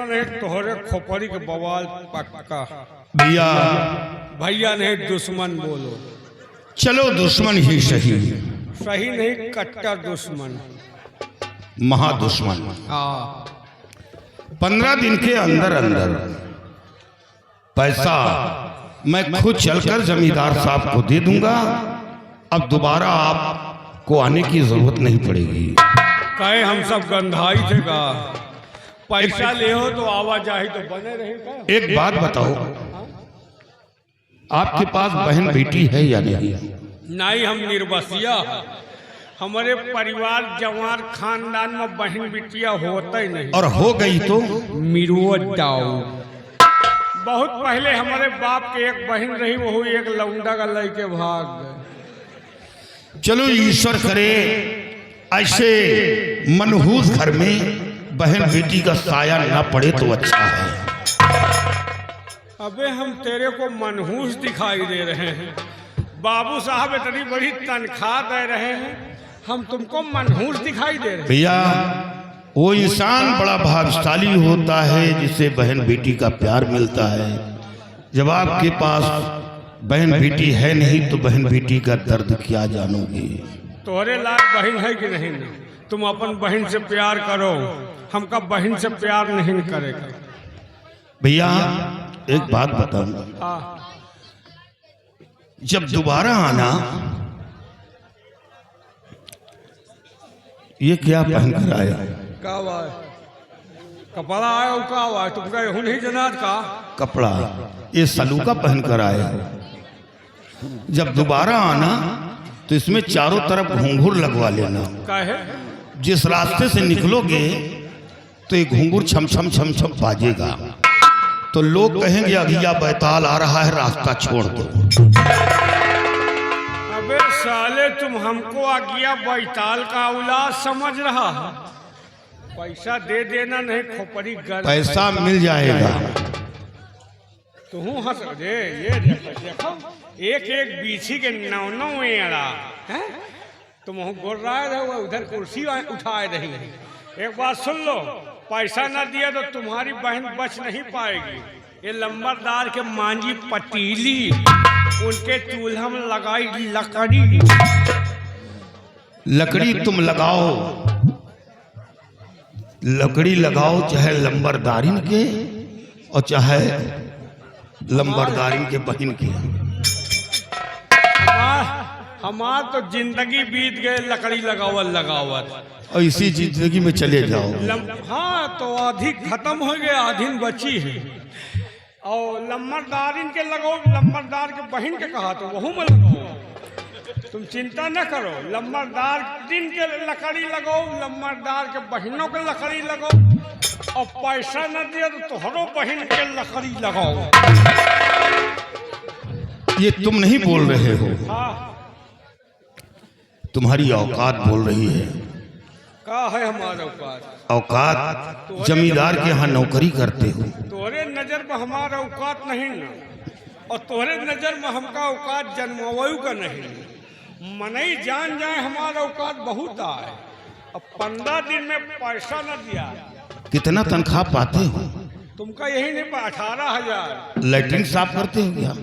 इतना नहीं तोहरे खोपड़ी के बवाल पक्का। भैया भैया नहीं दुश्मन बोलो। चलो दुश्मन ही सही, सही नहीं कट्टर दुश्मन, महादुश्मन। हाँ 15 दिन के अंदर अंदर पैसा मैं खुद चलकर जमींदार साहब को दे दूंगा। अब दोबारा आपको आने की जरूरत नहीं पड़ेगी। कहे हम सब गंधाई थे का पैसा ले हो तो आवाजाही तो बने रही। एक बात बताओ, आपके पास बहन बेटी है या नहीं? नहीं, हम निर्बसिया। हमारे परिवार जवान खानदान में बहन बिटिया होता ही नहीं। और हो गई तो मिरुआ जाओ। बहुत पहले हमारे बाप के एक बहन रही, वो एक लौंडा का लड़के भाग गए। चलो ईश्वर करे ऐसे मनहूस घर में बहन बेटी का साया न पड़े तो अच्छा है। अबे हम तेरे को मनहूस दिखाई दे रहे हैं। बाबू साहब इतनी बड़ी तनख्वाह दे रहे हैं, हम तुमको मनहूस दिखाई दे रहे हैं। भैया वो इंसान बड़ा भाग्यशाली होता है जिसे बहन बेटी का प्यार मिलता है। जब आपके पास बहन बेटी है नहीं तो बहन बेटी का दर्द क्या जानोगे। तोहरे लायक बहन है कि नहीं? तुम अपन बहन से प्यार करो, हमका बहन से प्यार नहीं करेगा। भैया एक बात बताऊं, जब दोबारा आना ये क्या पहन कर आया? का कपड़ा आया का हुआ तुमका यहूं नहीं जनात का कपड़ा ये सलूका पहन कर आया। जब दोबारा आना तो इसमें चारों तरफ घुंघरू लगवा लेना। काहे? जिस रास्ते से निकलोगे तो एक घुंघरू छम छम छम छम बाजेगा तो लोग कहेंगे अगिया बैताल आ रहा है, रास्ता छोड़ दो। अबे साले तुम हमको अगिया बैताल का औलाद समझ रहा है? पैसा दे देना नहीं खोपड़ी गल। पैसा मिल जाएगा। तू हंस दे। ये देखो एक एक बीछी के 9 एड़ा हैं। तुम बोल रहा है उधर कुर्सी उठाए रही है। एक बात सुन लो, पैसा ना दिया तो तुम्हारी बहन बच नहीं पाएगी। ये लंबरदार के मांझी पतीली उनके चूल्हा में लगाई लकड़ी। लकड़ी तुम लगाओ, लकड़ी लगाओ, चाहे लंबरदारिन के और चाहे लंबरदारिन के बहन की। हमार तो जिंदगी बीत गए लकड़ी लगावत लगावत और इसी जिंदगी में चले जाओ। हाँ तो आधी खत्म हो गया, आधी बची है। और लंबरदारिन के लगाओ, लंबरदार के बहन के कहा तो वहू में लगाओ। तुम चिंता न करो, लंबरदार दिन के लकड़ी लगाओ, लंबरदार के बहनों के लकड़ी लगाओ। और पैसा न दिया तो तोहरो बहन के लकड़ी लगाओ। ये तुम नहीं बोल रहे हो, हाँ तुम्हारी औकात बोल रही है। का है हमारा औकात? औकात जमींदार के यहाँ नौकरी करते हो। तोहरे नजर में हमारा औकात नहीं ना, और तोहरे नजर में हमका औकात जन्मवायु का नहीं। मनई जान जाए हमारा औकात बहुत आए। अब 15 दिन में पैसा न दिया। कितना तनख्वाह पाते हो? तुमका यही नहीं 18,000। लैट्रिन साफ करते हो क्या?